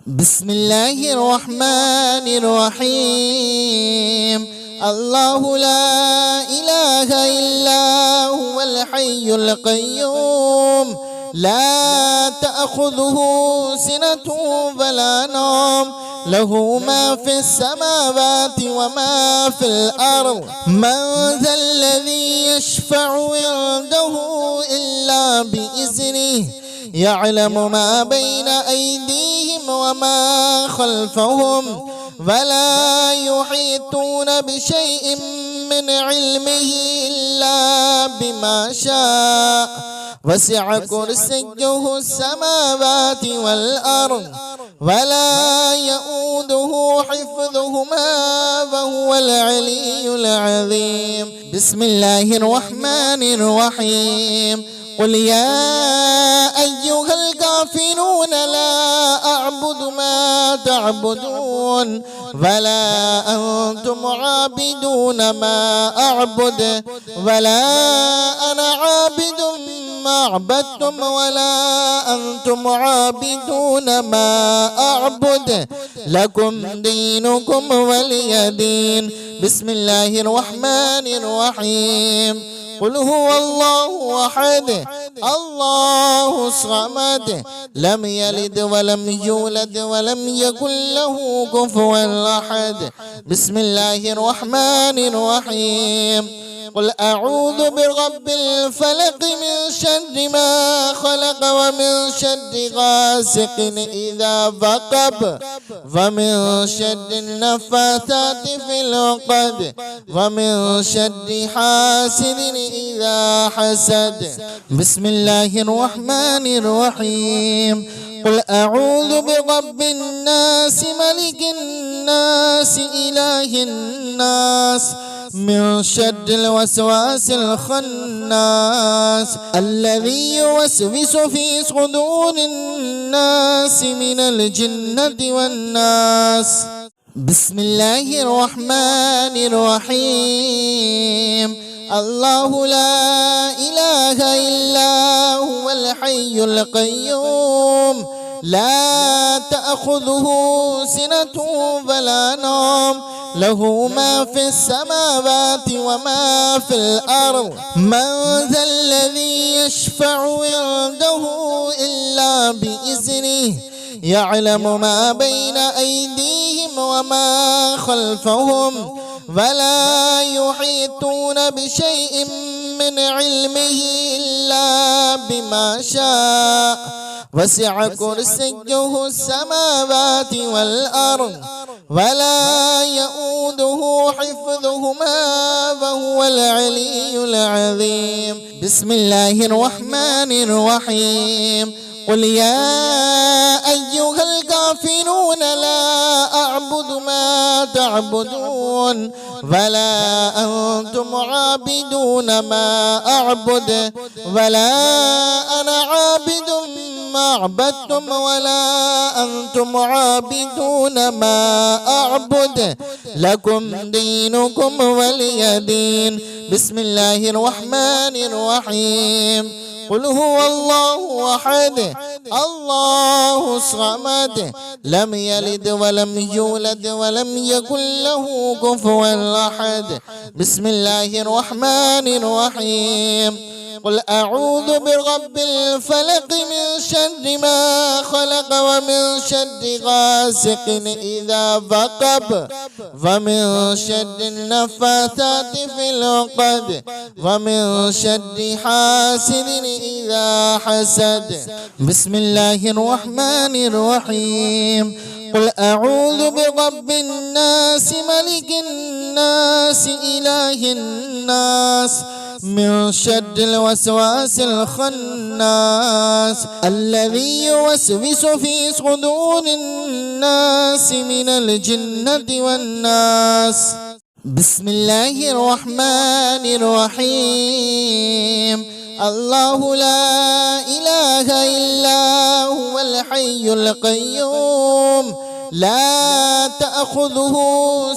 بسم الله الرحمن الرحيم. الله لا إله إلا هو الحي القيوم لا تأخذه سنة ولا نوم له ما في السماوات وما في الأرض. من ذا الذي يشفع عنده إلا بإذنه يعلم ما بين أيديهم وما خلفهم ولا يحيطون بشيء من علمه إلا بما شاء. وسع كرسيه السماوات والأرض ولا يؤوده حفظهما وهو العلي العظيم. بسم الله الرحمن الرحيم. قل يا أيها الكافرون لا أعبد ما تعبدون ولا أنتم عابدون ما أعبد ولا أنا عابد ما عبدتم ولا أنتم عابدون ما أعبد لكم دينكم ولي دين. بسم الله الرحمن الرحيم. قل هو الله أحد الله الصمد لم يلد ولم يولد ولم يكن له كفوا أحد. بسم الله الرحمن الرحيم. قل أعوذ برب الفلق من شر ما خلق ومن شر غاسق إذا وقب ومن شر النفاثات في العقد ومن شر حاسد إذا حسد. بسم الله الرحمن الرحيم. قل أعوذ برب الناس ملك الناس إله الناس من شر الوسواس الخناس الذي يوسوس في صدور الناس من الجنة والناس. بسم الله الرحمن الرحيم. الله لا إله إلا هو الحي القيوم لا تأخذه سنة ولا نوم له ما في السماوات وما في الأرض. من ذا الذي يشفع عنده إلا بإذنه يعلم ما بين أيديهم وما خلفهم ولا يحيطون بشيء من علمه إلا بما شاء. وسع كرسيه السماوات والأرض ولا يؤوده حفظهما وهو العلي العظيم. بسم الله الرحمن الرحيم. قل يا أيها الكافرون لا أعبد ما تعبدون ولا أنتم عابدون ما أعبد ولا أنا عابد ما عبدتم ولا أنتم عابدون ما أعبد لكم دينكم ولي دين. بسم الله الرحمن الرحيم. قل هو الله أحد الله الصمد لم يلد ولم يولد ولم يكن له كفوا أحد. بسم الله الرحمن الرحيم. قل أعوذ برب الفلق من شر ما خلق ومن شر غاسق إذا وقب ومن شر النفاثات في العقد ومن شر حاسد إذا حسد. بسم الله الرحمن الرحيم. قل أعوذ برب الناس ملك الناس إله الناس من شر الوسواس الخناس الذي يوسوس في صدور الناس من الجنة والناس. بسم الله الرحمن الرحيم. الله لا إله إلا هو الحي القيوم لا تأخذه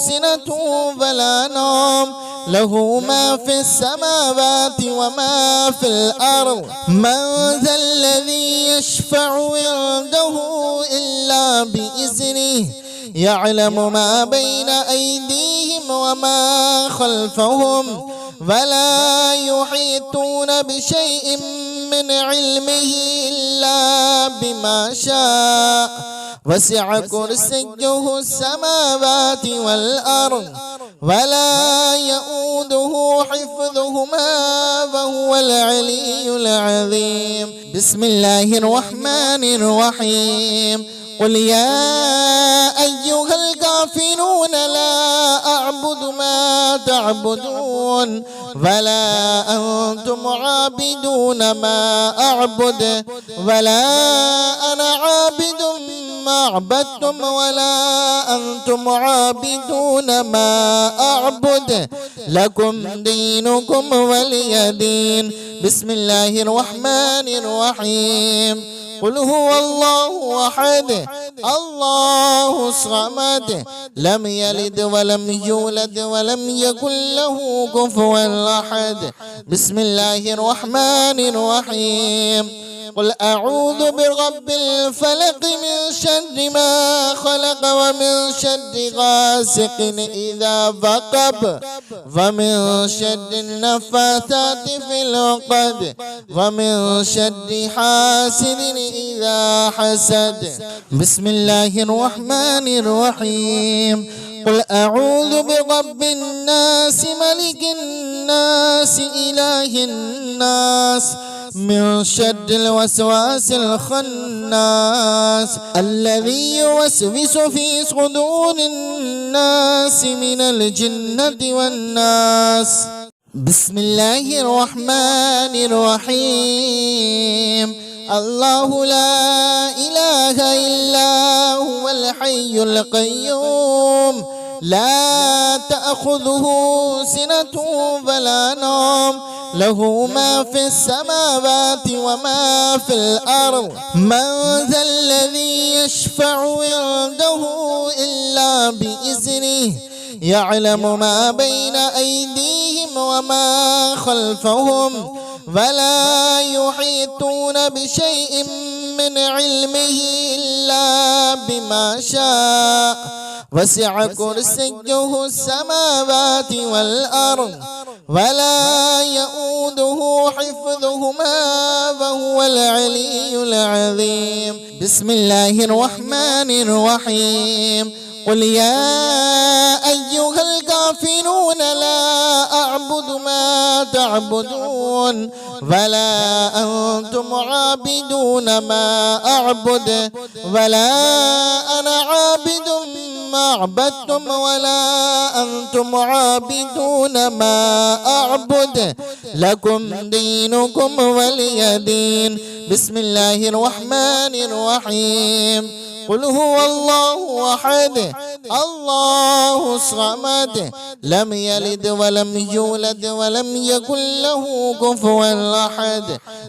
سنة ولا نوم له ما في السماوات وما في الأرض من ذا الذي يشفع عنده إلا بإذنه يعلم ما بين أيديهم وما خلفهم ولا يحيطون بشيء من علمه إلا بما شاء وسع كرسيه السماوات والأرض ولا يؤوده حفظهما وهو العلي العظيم. بسم الله الرحمن الرحيم. قل يا أيها الكافرون لا أعبد ما تعبدون ولا أنتم عابدون ما أعبد ولا أنا عابد ما عبدتم ولا أنتم عابدون ما أعبد لكم دينكم ولي دين. بسم الله الرحمن الرحيم. قل هو الله أحد الله الصمد لم يلد ولم يولد ولم يكن له كفوا أحد. بسم الله الرحمن الرحيم. قل أعوذ برب الفلق من شر ما خلق ومن شر غاسق إذا وقب ومن شر النفاثات في العقد ومن شر حاسد إذا حسد. بسم الله الرحمن الرحيم. قل أعوذ برب الناس ملك الناس إله الناس من شر الوسواس الخناس الذي يوسوس في صدور الناس من الجنة والناس. بسم الله الرحمن الرحيم. الله لا إله إلا هو الحي القيوم لا تأخذه سنة ولا نوم له ما في السماوات وما في الأرض من ذا الذي يشفع عنده إلا بإذنه يعلم ما بين أيديهم وما خلفهم ولا يحيطون بشيء من علمه إلا بما شاء وسع كرسيه السماوات والأرض ولا يؤوده حفظهما وهو العلي العظيم. بسم الله الرحمن الرحيم. قل يا أيها الكافرون لا أعبد ما تعبدون ولا أنتم عابدون ما أعبد ولا أنا عابد ما عبدتم ولا أنتم عابدون ما أعبد لكم دينكم ولي دين. بسم الله الرحمن الرحيم. قل هو الله أحد الله الصمد لم يلد ولم يولد ولم يكن له كفوا أحد.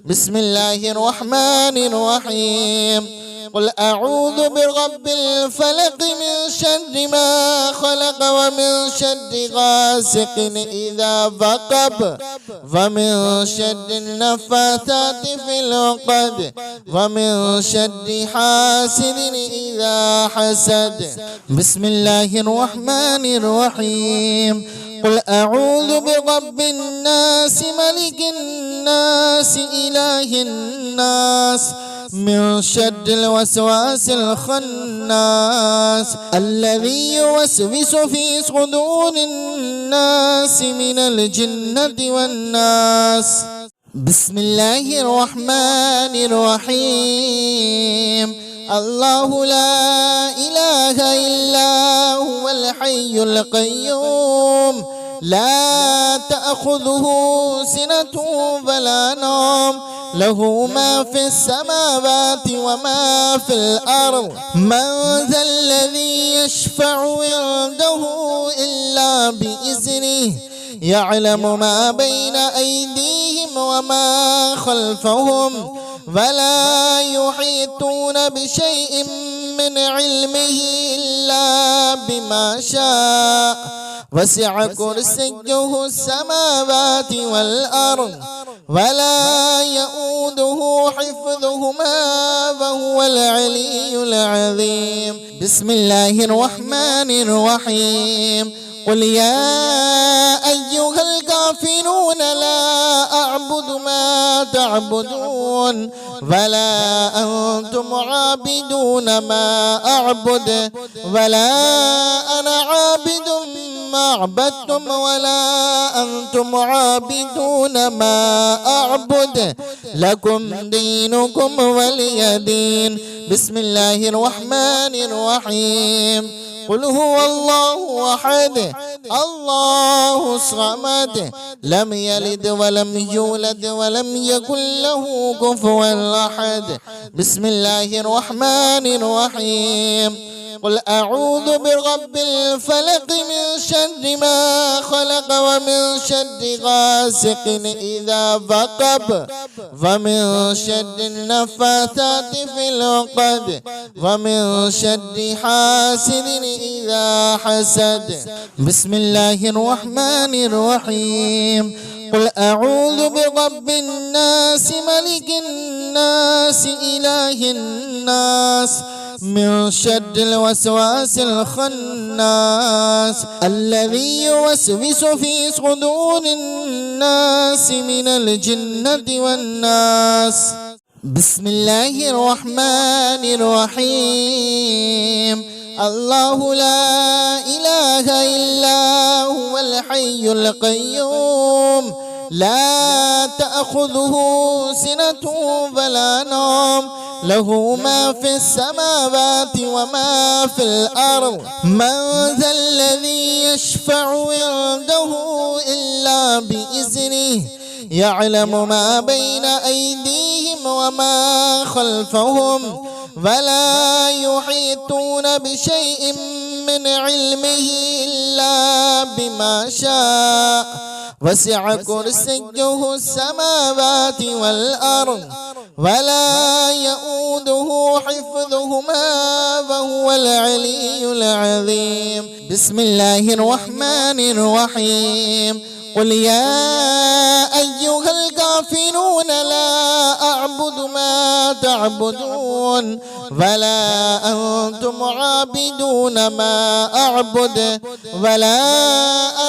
بسم الله الرحمن الرحيم. قل أعوذ برب الفلق من شر ما خلق ومن شر غاسق إذا وقب ومن شر النفاثات في العقد ومن شر حاسد إذا حسد. بسم الله الرحمن الرحيم. قل أعوذ برب الناس ملك الناس إله الناس من شر الوسواس الخناس الذي يوسوس في صدور الناس من الجنة والناس. بسم الله الرحمن الرحيم. الله لا إله إلا هو الحي القيوم لا تأخذه سنة ولا نوم له ما في السماوات وما في الأرض من ذا الذي يشفع عنده إلا بإذنه يعلم ما بين أيديهم وما خلفهم ولا يحيطون بشيء من علمه إلا بما شاء وسع كرسيه السماوات والأرض ولا يؤوده حفظهما وهو العلي العظيم. بسم الله الرحمن الرحيم. قل يا أيها الكافرون لا أعبد ما تعبدون ولا أنتم عابدون ما أعبد ولا أنا عابد ما عبدتم ولا أنتم عابدون ما أعبد لكم دينكم ولي دين. بسم الله الرحمن الرحيم. قل هو الله أحد الله الصمد لم يلد ولم يولد ولم يكن له كفوا أحد. بسم الله الرحمن الرحيم. قل أعوذ برب الفلق من شر ما خلق ومن شر غاسق إذا وقب ومن شر النفاثات في العقد ومن شر حاسد إذا حسد. بسم الله الرحمن الرحيم. قل أعوذ برب الناس ملك الناس إله الناس من شر الوسواس الخناس الذي يوسوس في صدور الناس من الجنة والناس. بسم الله الرحمن الرحيم. الله لا إله إلا هو الحي القيوم لا تأخذه سنة ولا نوم له ما في السماوات وما في الأرض. من ذا الذي يشفع عنده إلا بإذنه يعلم ما بين أيديهم وما خلفهم ولا يحيطون بشيء من علمه إلا بما شاء وسع كرسيه السماوات والأرض ولا يؤوده حفظهما وهو العلي العظيم. بسم الله الرحمن الرحيم. قل يا أيها الكافرون لا أعبد ما تعبدون ولا أنتم عابدون ما أعبد ولا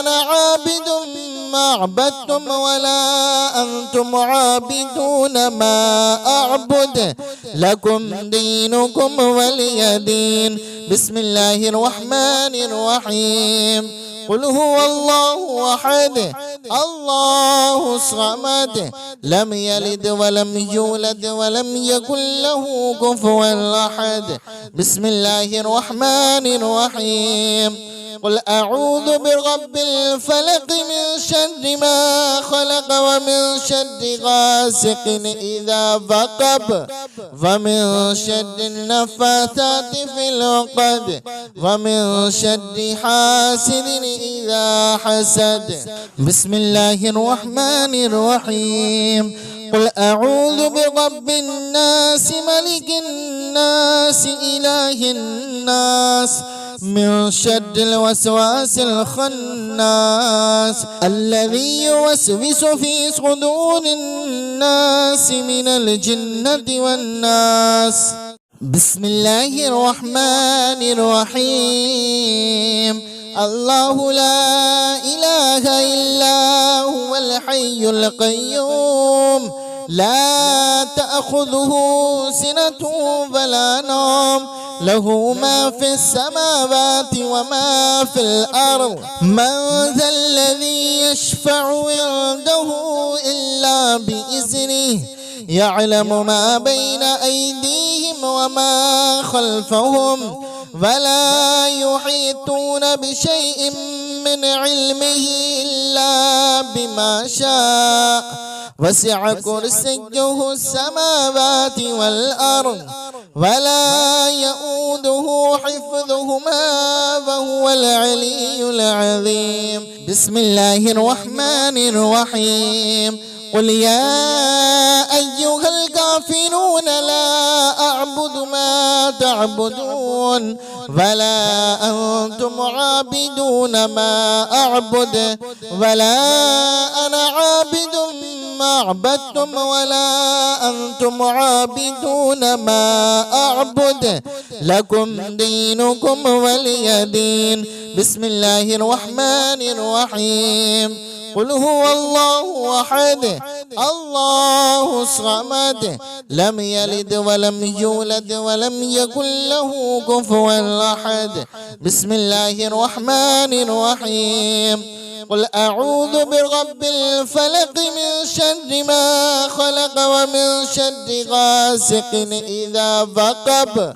أنا عابد ما عبدتم ولا أنتم عابدون ما أعبد لكم دينكم ولي دين. بسم الله الرحمن الرحيم. قل هو الله أحد الله الصمد لم يلد ولم يولد ولم يكن له كفوا أحد. بسم الله الرحمن الرحيم. قل أعوذ برب الفلق من شر ما خلق ومن شر غاسق إذا وقب ومن شر النفاثات في العقد ومن شر حاسد إذا حسد. بسم الله الرحمن الرحيم. قل أعوذ برب الناس ملك الناس إله الناس من شر الوسواس الخناس الذي يوسوس في صدور الناس من الجنة والناس. بسم الله الرحمن الرحيم. الله لا إله إلا هو الحي القيوم لا تأخذه سنة ولا نوم له ما في السماوات وما في الأرض. من ذا الذي يشفع عنده إلا بإذنه يعلم ما بين أيديهم وما خلفهم ولا يحيطون بشيء من علمه إلا بما شاء وسع كرسيه السماوات والأرض ولا يؤوده حفظهما وهو العلي العظيم. بسم الله الرحمن الرحيم. قل يا أيها الكافرون لا أعبد ما تعبدون ولا أنتم عابدون ما أعبد ولا أنا عابد ما عبدتم ولا أنتم عابدون ما أعبد لكم دينكم ولي دين. بسم الله الرحمن الرحيم. قل هو الله أحد الله الصمد لم يلد ولم يولد ولم يكن له كفوا أحد. بسم الله الرحمن الرحيم. قل أعوذ برب الفلق من شر ما خلق ومن شر غاسق إذا وقب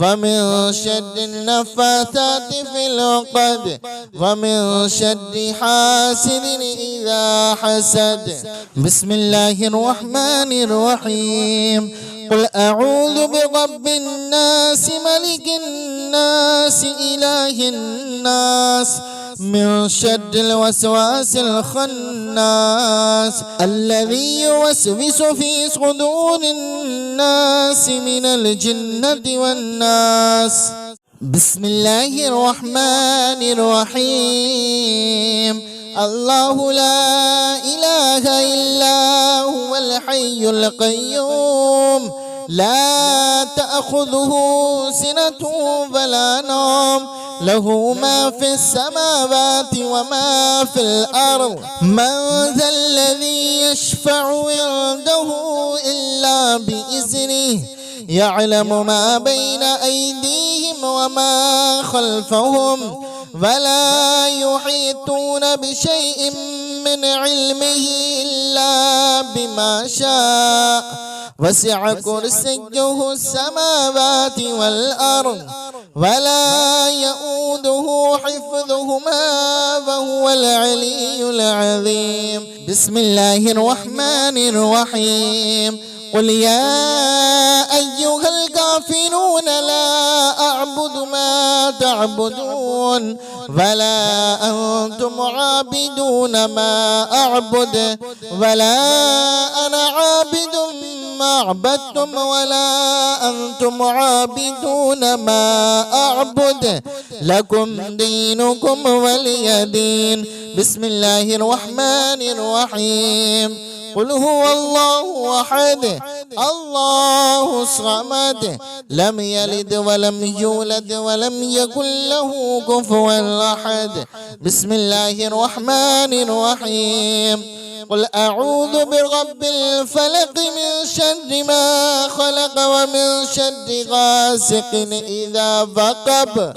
ومن شر النفاثات في العقد ومن شر حاسد إذا حسد. بسم الله الرحمن الرحيم. قل أعوذ برب الناس ملك الناس إله الناس من شر الوسواس الخناس الذي يوسوس في صدور الناس من الجنة والناس. بسم الله الرحمن الرحيم. الله لا إله إلا هو الحي القيوم لا تأخذه سنة ولا نوم له ما في السماوات وما في الأرض. من ذا الذي يشفع عنده إلا بإذنه يعلم ما بين أيديهم وما خلفهم ولا يحيطون بشيء من علمه إلا بما شاء وسع كرسيه السماوات والأرض ولا يؤوده حفظهما وهو العلي العظيم. بسم الله الرحمن الرحيم. قل يا أيها الكافرون لا أعبد ما تعبدون ولا أنتم عابدون ما أعبد ولا أنا عابد ما عبدتم ولا أنتم عابدون ما أعبد لكم دينكم ولي دين. بسم الله الرحمن الرحيم. قل هو الله أحد الله الصمد لم يلد ولم يولد ولم يكن له كفوا أحد. بسم الله الرحمن الرحيم. قل أعوذ برب الفلق من شر ما خلق ومن شر غاسق إذا وقب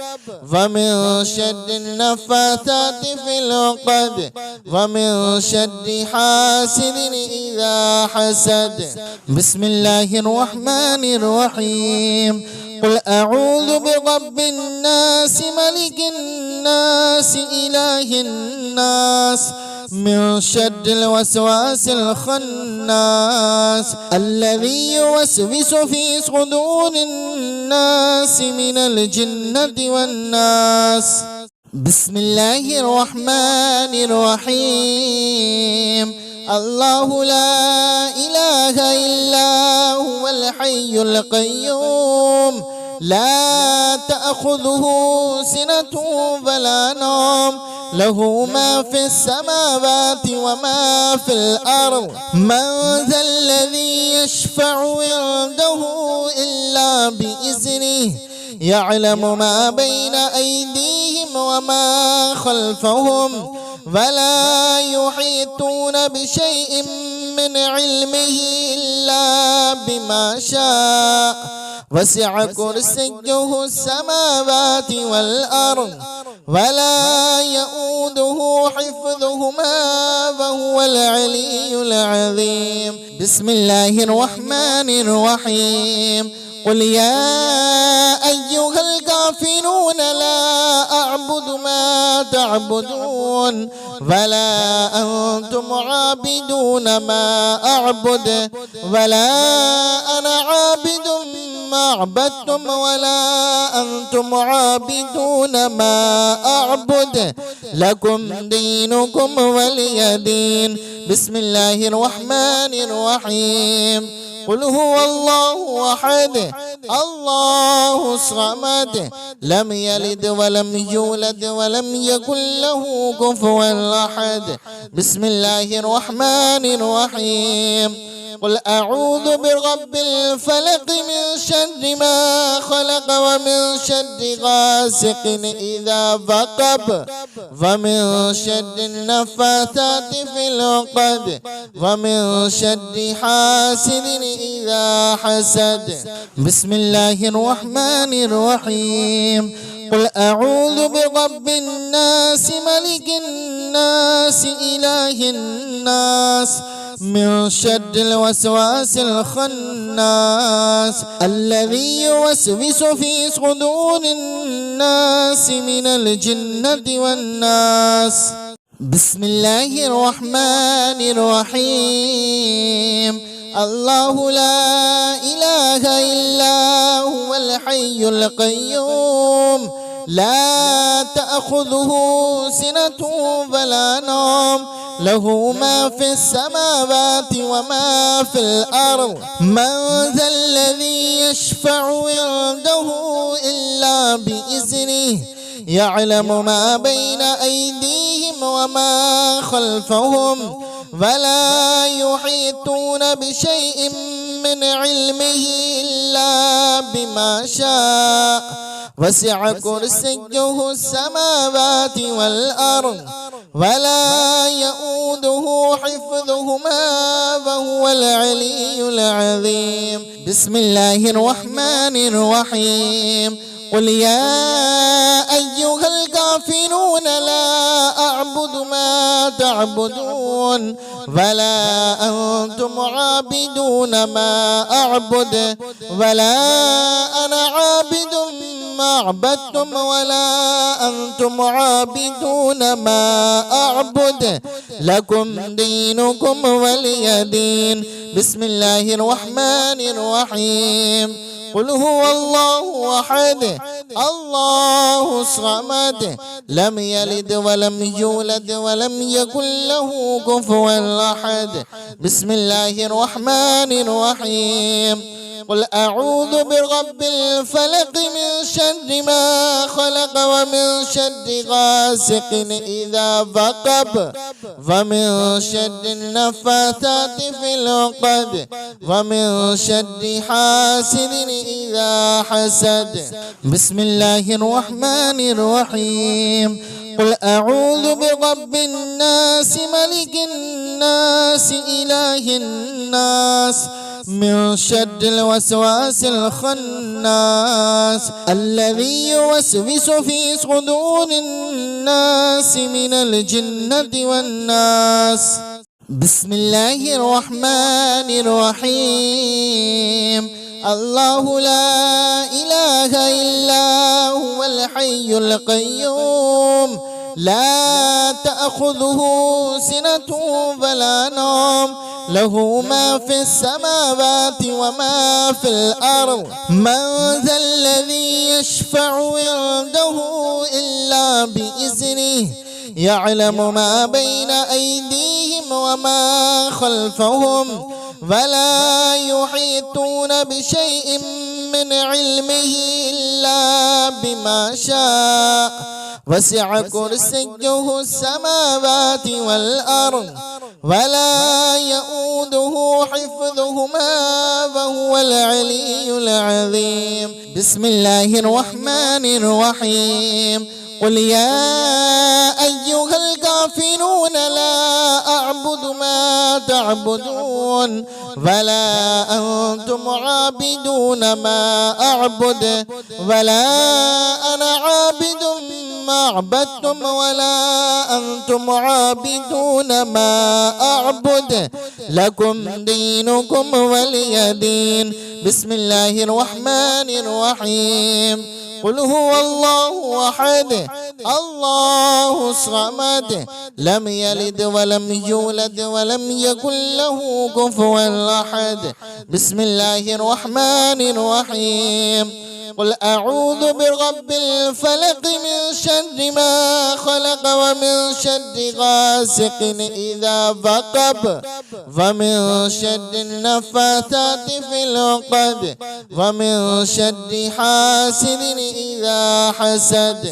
ومن شر النفاثات في العقد ومن شر حاسد إذا حسد. بسم الله الرحمن الرحيم. قل أعوذ برب الناس ملك الناس إله الناس من شر الوسواس الخناس الذي يوسوس في صدور الناس من الجنة والناس. بسم الله الرحمن الرحيم. الله لا إله إلا هو الحي القيوم لا تأخذه سنة ولا نوم له ما في السماوات وما في الأرض. من ذا الذي يشفع عنده إلا بإذنه يعلم ما بين أيديهم وما خلفهم ولا يحيطون بشيء من علمه إلا بما شاء وسع كرسيه السماوات والأرض ولا يؤوده حفظهما وهو العلي العظيم. بسم الله الرحمن الرحيم. قل يا أيها الكافرون لا أعبد ما تعبدون ولا أنتم عابدون ما أعبد ولا أنا عابد ما عبدتم ولا أنتم عابدون ما أعبد لكم دينكم ولي دين. بسم الله الرحمن الرحيم. قل هو الله أحد الله الصمد لم يلد ولم يولد ولم يكن له كفوا أحد. بسم الله الرحمن الرحيم. قل أعوذ برب الفلق من شر ما خلق ومن شر غاسق إذا وقب ومن شر النفاثات في العقد ومن شر حاسد إذا حسد. بسم الله الرحمن الرحيم. قل أعوذ برب الناس ملك الناس إله الناس من شر الوسواس الخناس الذي يوسوس في صدور الناس من الجنة والناس. بسم الله الرحمن الرحيم. الله لا إله إلا هو الحي القيوم لا تأخذه سنة ولا نوم له ما في السماوات وما في الأرض. من ذا الذي يشفع عنده إلا بإذنه يعلم ما بين أيديهم وما خلفهم ولا يحيطون بشيء من علمه إلا بما شاء وسع كرسيه السماوات والأرض ولا يؤوده حفظهما وهو العلي العظيم. بسم الله الرحمن الرحيم. قل يا أيها الكافرون لا أعبد ما تعبدون ولا أنتم عابدون ما أعبد ولا أنا عابد ما عبدتم ولا أنتم عابدون ما أعبد لكم دينكم ولي دين. بسم الله الرحمن الرحيم. قل هو الله أحد الله الصمد لم يلد ولم يولد ولم يكن له كفوا أحد. بسم الله الرحمن الرحيم. قل أعوذ برب الفلق من شر ما خلق ومن شر غاسق إذا وقب ومن شر النفاثات في العقد ومن شر حاسد إذا حسد. بسم الله الرحمن الرحيم. قل أعوذ برب الناس ملك الناس إله الناس من شر الوسواس الخناس الذي يوسوس في صدور الناس من الجنة والناس. بسم الله الرحمن الرحيم. الله لا إله إلا هو الحي القيوم لا تأخذه سنة ولا نوم له ما في السماوات وما في الأرض. من ذا الذي يشفع عنده إلا بإذنه يعلم ما بين أيديهم وما خلفهم ولا يحيطون بشيء من علمه إلا بما شاء وسع كرسيه السماوات والأرض ولا يؤوده حفظهما وهو العلي العظيم. بسم الله الرحمن الرحيم. قل يا أيها الكافرون لا أعبد ما تعبدون ولا أنتم عابدون ما أعبد ولا أنا عابد ما عبدتم ولا أنتم عابدون ما أعبد لكم دينكم ولي دين. بسم الله الرحمن الرحيم. قل هو الله أحد الله الصمد لم يلد ولم يولد ولم يكن له كفوا أحد. بسم الله الرحمن الرحيم. قل أعوذ برب الفلق من شر ما خلق ومن شر غاسق إذا وقب ومن شر النفاثات في العقد ومن شر حاسد إذا حسد.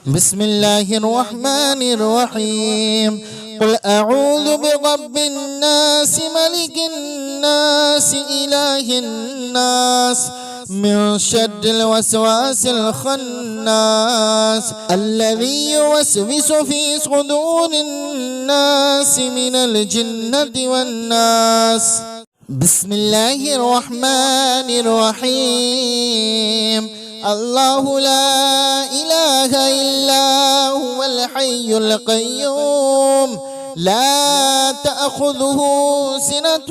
بسم الله الرحمن الرحيم. قل أعوذ برب الناس ملك الناس إله الناس من شر الوسواس الخناس الذي يوسوس في صدور الناس من الجنة والناس. بسم الله الرحمن الرحيم. الله لا إله إلا هو الحي القيوم لا تأخذه سنة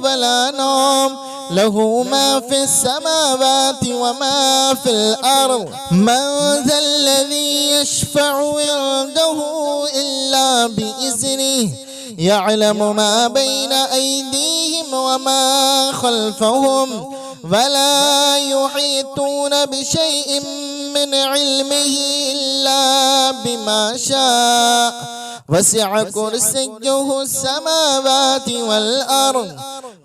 ولا نوم له ما في السماوات وما في الأرض. من ذا الذي يشفع عنده إلا بإذنه يعلم ما بين أيديهم وما خلفهم ولا يحيطون بشيء من علمه إلا بما شاء وسع كرسيه السماوات والأرض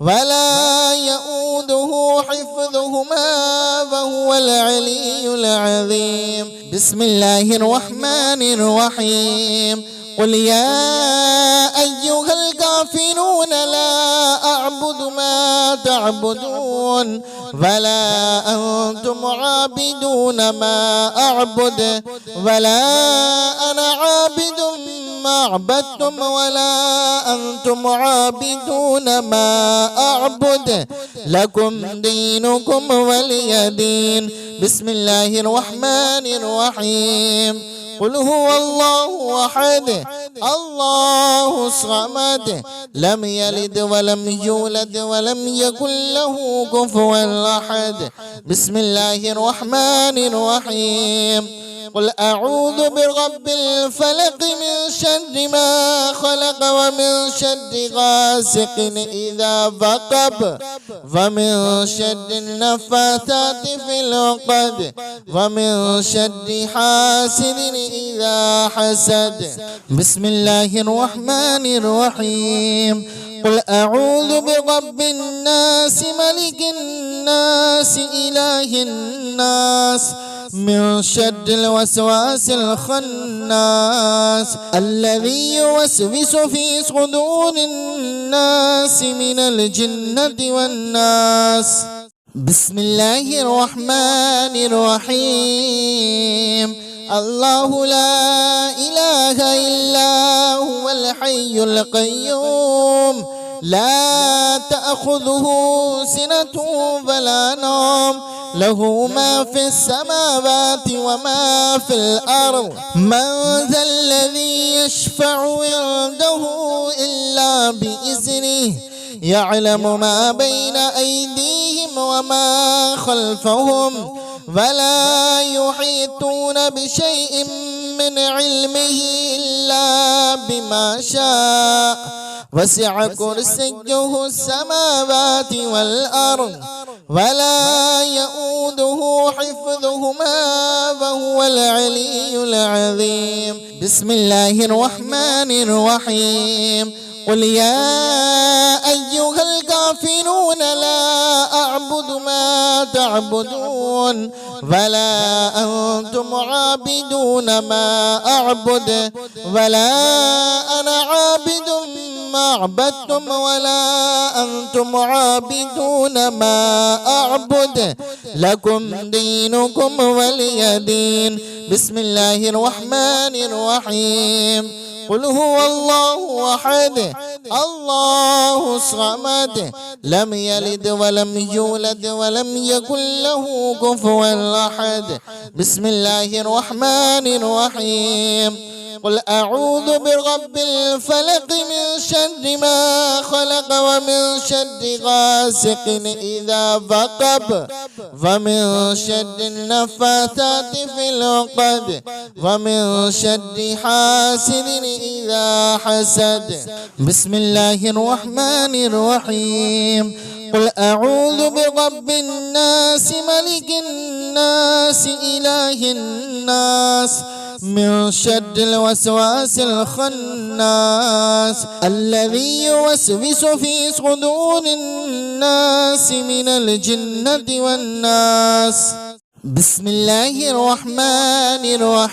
ولا يؤوده حفظهما وهو العلي العظيم. بسم الله الرحمن الرحيم. قل يا أيها الكافرون لا أعبد ما تعبدون ولا أنتم عابدون ما أعبد ولا أنا عابد ما عبدتم ولا أنتم عابدون ما أعبد لكم دينكم ولي دين. بسم الله الرحمن الرحيم. قل هو الله أحد الله الصمد لم يلد ولم يولد ولم يكن له كفوا أحد. بسم الله الرحمن الرحيم. قل أعوذ برب الفلق من شر ما خلق ومن شر غاسق إذا وقب ومن شر النفاثات في العقد ومن شر حاسد إذا حسد. بسم الله الرحمن الرحيم. قل أعوذ برب الناس ملك الناس إله الناس من شر الوسواس الخناس الذي يوسوس في صدور الناس من الجنة والناس. بسم الله الرحمن الرحيم. الله لا إله إلا هو الحي القيوم لا تأخذه سنة ولا نوم له ما في السماوات وما في الأرض. من ذا الذي يشفع عنده إلا بإذنه يعلم ما بين أيديهم وما خلفهم ولا يحيطون بشيء من علمه إلا بما شاء وسع كرسيه السماوات والأرض ولا يؤوده حفظهما وهو العلي العظيم. بسم الله الرحمن الرحيم. قل يا أيها الكافرون لا أعبد ما تعبدون ولا أنتم عابدون ما أعبد ولا أنا عابد ما عبدتم ولا أنتم عابدون ما أعبد لكم دينكم ولي دين. بسم الله الرحمن الرحيم. قل هو الله أحد الله الصمد لم يلد ولم يولد ولم يكن له كفوا أحد. بسم الله الرحمن الرحيم. قل أعوذ برب الفلق من شر ما خلق ومن شر غاسق إذا وقب ومن شر النفاثات في العقد ومن شر حاسد إذا حسد. بسم الله الرحمن الرحيم. قل أعوذ برب الناس ملك الناس إله الناس من شر الوسواس الخناس الذي يوسوس في صدور الناس من الجنة والناس. بسم الله الرحمن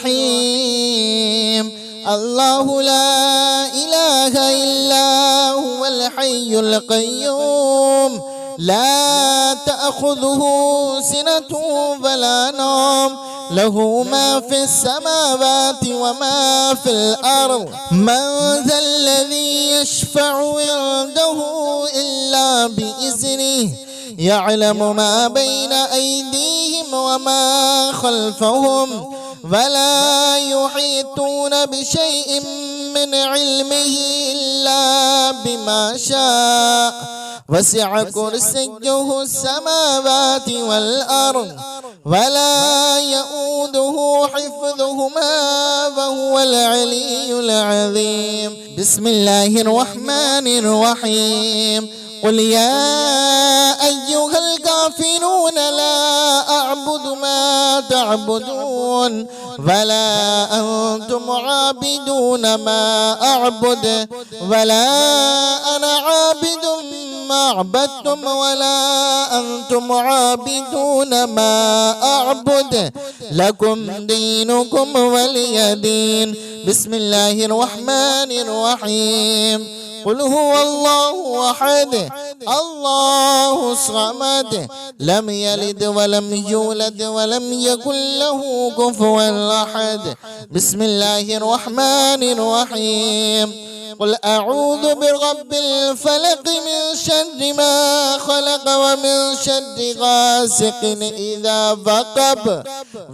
الرحيم. الله لا إله إلا هو الحي القيوم لا تأخذه سنة ولا نوم له ما في السماوات وما في الأرض. من ذا الذي يشفع عنده إلا بإذنه يعلم ما بين أيديهم وما خلفهم ولا يحيطون بشيء من علمه إلا بما شاء وسع كرسيه السماوات والأرض ولا يؤوده حفظهما وهو العلي العظيم. بسم الله الرحمن الرحيم. قل يا أيها الكافرون لا أعبد ما تعبدون ولا أنتم عابدون ما أعبد ولا أنا عابد ما عبدتم ولا أنتم عابدون ما أعبد لكم دينكم ولي دين. بسم الله الرحمن الرحيم. قل هو الله أحد الله الصمد لم يلد ولم يولد ولم يكن له كفوا أحد. بسم الله الرحمن الرحيم. قل أعوذ برب الفلق من شر ما خلق ومن شر غاسق إذا وقب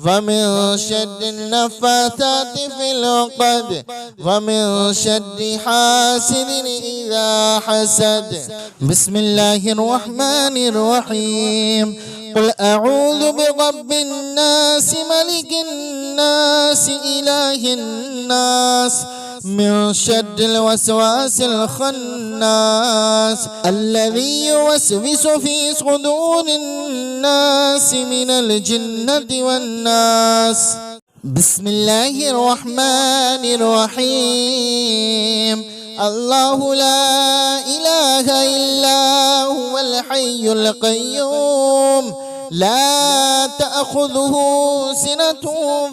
ومن شر النفاثات في العقد ومن شر حاسد إذا حسد. بسم الله الرحمن الرحيم. قل أعوذ برب الناس ملك الناس إله الناس من شر الوسواس الخناس الذي يوسوس في صدور الناس من الجنة والناس. بسم الله الرحمن الرحيم. الله لا إله إلا هو الحي القيوم لا تأخذه سنة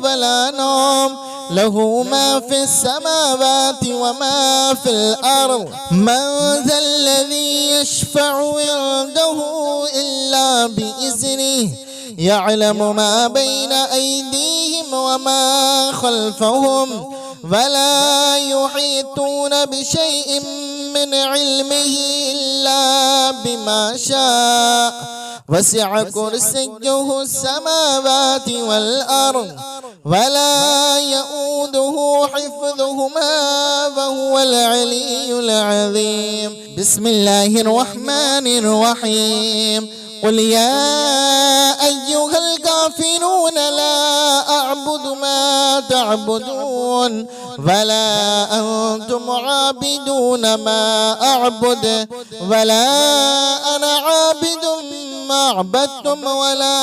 ولا نوم له ما في السماوات وما في الأرض. من ذا الذي يشفع عنده إلا بإذنه يعلم ما بين أيديهم وما خلفهم ولا يحيطون بشيء من علمه إلا بما شاء وسع كرسيه السماوات والأرض ولا يؤوده حفظهما وهو العلي العظيم. بسم الله الرحمن الرحيم. قل يا أيها الكافرون لا أعبد ما تعبدون ولا أنتم عابدون ما أعبد ولا أنا عابد ما عبدتم ولا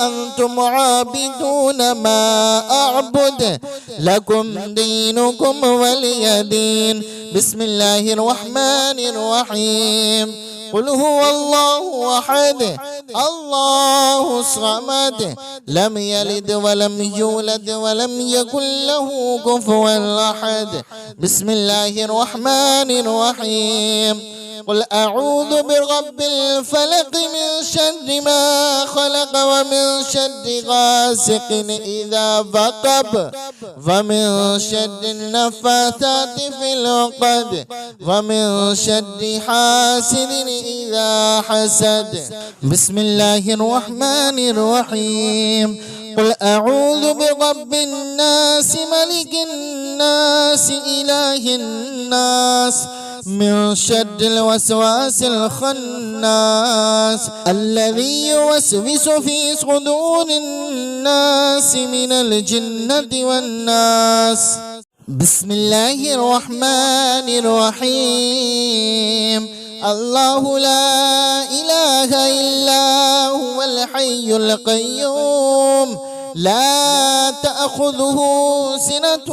أنتم عابدون ما أعبد لكم دينكم ولي دين. بسم الله الرحمن الرحيم. قل هو الله أحد الله الصمد لم يلد ولم يولد ولم يكن له كفوا أحد. بسم الله الرحمن الرحيم. قل أعوذ برب الفلق من شر ما خلق ومن شر غاسق إذا وقب ومن شر النفاثات في العقد ومن شر حاسد إذا حسد. بسم الله الرحمن الرحيم. قل أعوذ برب الناس ملك الناس إله الناس من شر الوسواس الخناس الذي يوسوس في صدور الناس من الجنة والناس. بسم الله الرحمن الرحيم. الله لا إله إلا هو الحي القيوم لا تأخذه سنة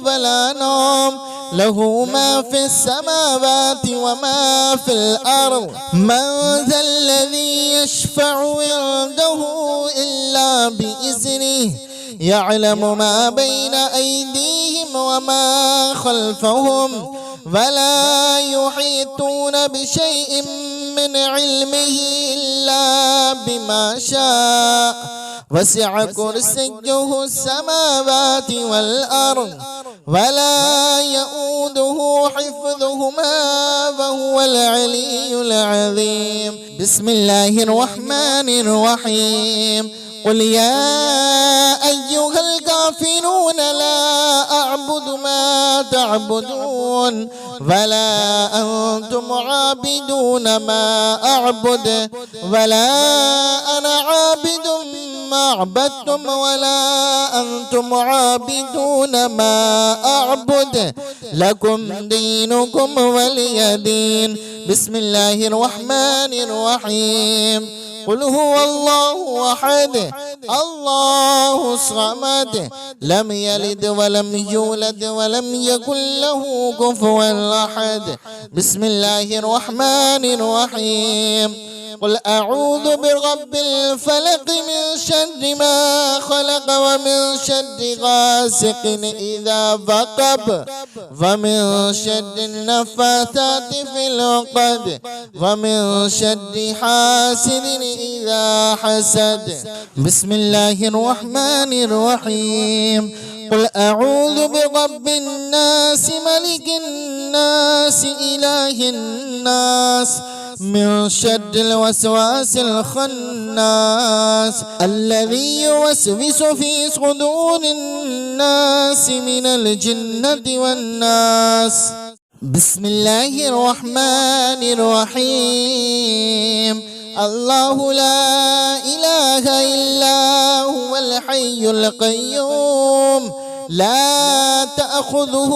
ولا نوم له ما في السماوات وما في الأرض. من ذا الذي يشفع عنده إلا بإذنه يعلم ما بين أيديهم وما خلفهم ولا يحيطون بشيء من علمه إلا بما شاء وسع كرسيه السماوات والأرض ولا يؤوده حفظهما وهو العلي العظيم. بسم الله الرحمن الرحيم. قل يا أيها الكافرون لا أعبد ما تعبدون ولا أنتم عابدون ما أعبد ولا أنا عابد ما عبدتم ولا أنتم عابدون ما أعبد لكم دينكم ولي دين. بسم الله الرحمن الرحيم. قل هو الله أحد الله الصمد لم يلد ولم يولد ولم يكن له كفوا أحد. بسم الله الرحمن الرحيم. قل أعوذ برب الفلق من شر ما خلق ومن شر غاسق إذا وقب ومن شر النفاثات في العقد ومن شر حاسد إذا حسد. بسم الله الرحمن الرحيم. قل أعوذ برب الناس ملك الناس إله الناس من شر الوسواس الخناس الذي يوسوس في صدور الناس من الجنة والناس. بسم الله الرحمن الرحيم. الله لا إله إلا هو الحي القيوم لا تأخذه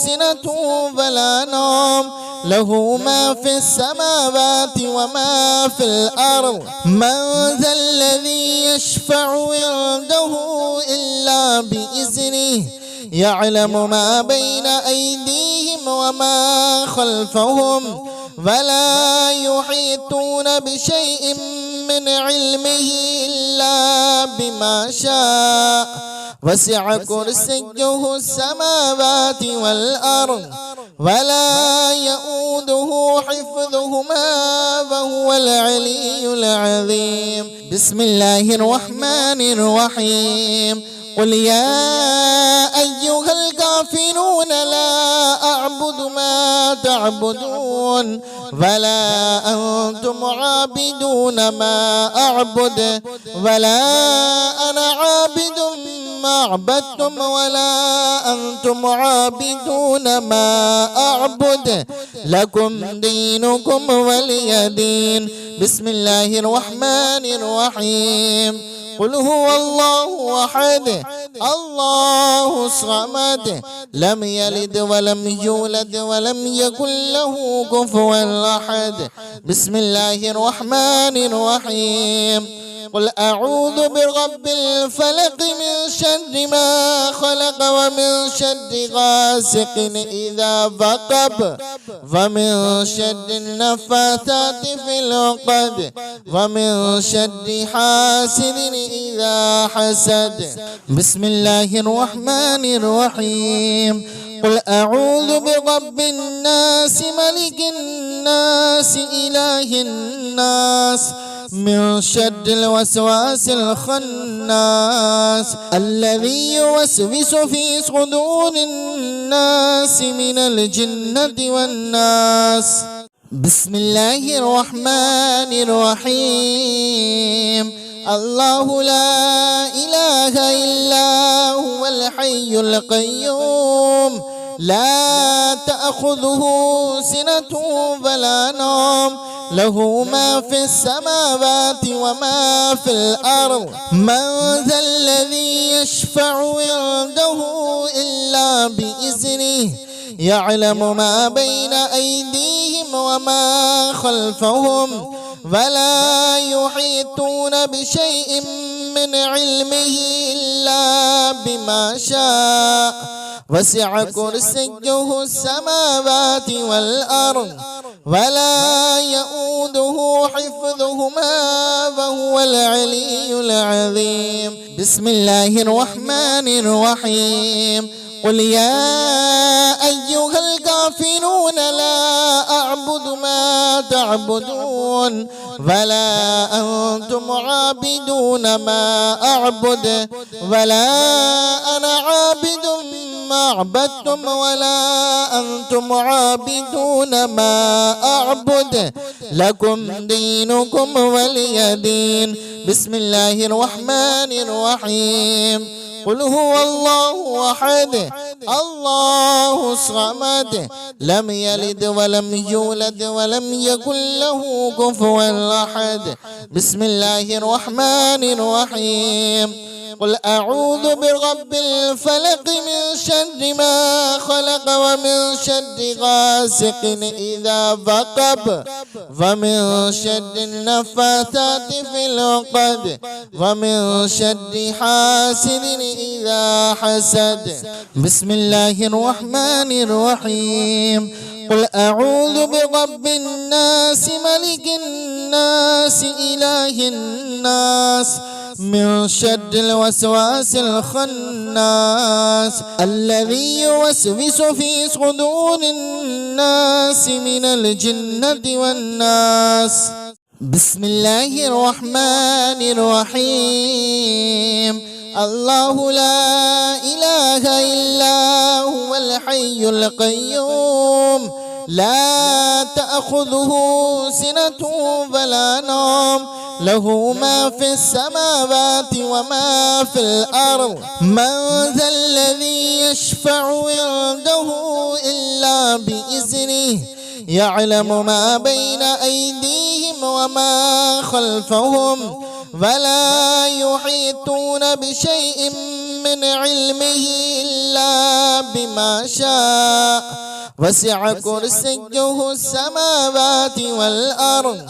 سنة ولا نوم له ما في السماوات وما في الأرض. من ذا الذي يشفع عنده إلا بإذنه يعلم ما بين أيديهم وما خلفهم ولا يحيطون بشيء من علمه إلا بما شاء وسع كرسيه السماوات والأرض ولا يؤوده حفظهما وهو العلي العظيم. بسم الله الرحمن الرحيم. قل يا أيها الكافرون لا أعبد ما تعبدون ولا أنتم عابدون ما أعبد ولا أنا عابد ما عبدتم ولا أنتم عابدون ما أعبد لكم دينكم ولي دين. بسم الله الرحمن الرحيم. قل هو الله أحد الله الصمد لم يلد ولم يولد ولم يكن له كفوا أحد. بسم الله الرحمن الرحيم. قل أعوذ برب الفلق من شر ما خلق ومن شر غاسق إذا وقب ومن شر النفاثات في العقد ومن شر حاسد إذا حسد. بسم الله الرحمن الرحيم. قل أعوذ برب الناس ملك الناس إله الناس من شر الوسواس الخناس الذي يوسوس في صدور الناس من الجنة والناس. بسم الله الرحمن الرحيم. الله لا إله إلا هو الحي القيوم لا تأخذه سنة ولا نوم له ما في السماوات وما في الأرض من ذا الذي يشفع عنده إلا بإذنه يعلم ما بين أيديهم وما خلفهم ولا يحيطون بشيء من علمه إلا بما شاء وسع كرسيه السماوات والأرض ولا يؤوده حفظهما وهو العلي العظيم. بسم الله الرحمن الرحيم. قل يا أيها الكافرون لا أعبد ما تعبدون ولا أنتم عابدون ما أعبد ولا أنا عابد ما عبدتم ولا أنتم عابدون ما أعبد لكم دينكم ولي دين. بسم الله الرحمن الرحيم. قل هو الله أحد الله الصمد لم يلد ولم يولد ولم يكن له كفوا أحد. بسم الله الرحمن الرحيم. قل أعوذ برب الفلق من شر ما خلق ومن شر غاسق إذا وقب ومن شر النفاثات في العقد ومن شر حاسد إذا حسد. بسم الله الرحمن الرحيم. قل أعوذ برب الناس ملك الناس إله الناس من شر الوسواس الخناس الذي يوسوس في صدور الناس من الجنة والناس. بسم الله الرحمن الرحيم. الله لا إله إلا هو الحي القيوم لا تأخذه سنة ولا نوم له ما في السماوات وما في الأرض من ذا الذي يشفع عنده إلا بإذنه يعلم ما بين أيديهم وما خلفهم ولا يحيطون بشيء من علمه إلا بما شاء وسع كرسيه السماوات والأرض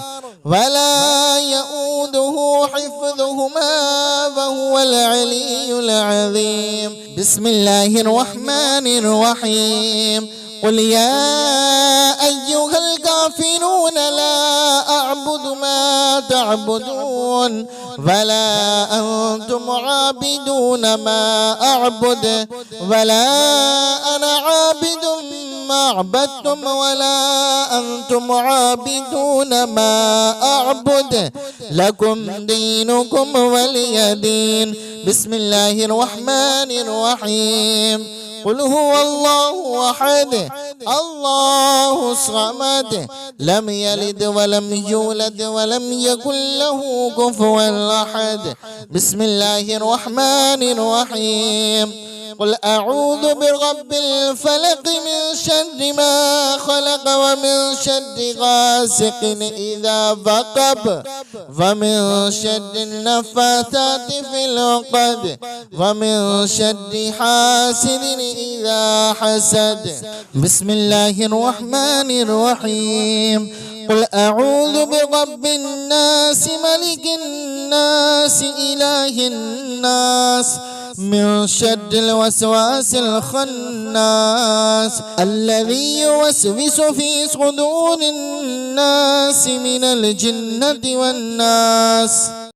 ولا يؤوده حفظهما وهو العلي العظيم. بسم الله الرحمن الرحيم. قل يا أيها الكافرون لا أعبد ما تعبدون ولا أنتم عابدون ما أعبد ولا أنا عابد ما عبدتم ولا أنتم عابدون ما أعبد لكم دينكم ولي دين. بسم الله الرحمن الرحيم. قل هو الله أحد الله الصمد لم يلد ولم يولد ولم يكن له كفوا أحد. بسم الله الرحمن الرحيم. قل أعوذ برب الفلق من شر ما خلق ومن شر غاسق إذا وقب ومن شر النفاثات في العقد ومن شر حاسد إذا حسد. بسم الله الرحمن الرحيم. قل أعوذ برب الناس ملك الناس إله الناس من شر الوسواس الخناس الذي يوسوس في صدور الناس من الجنة والناس.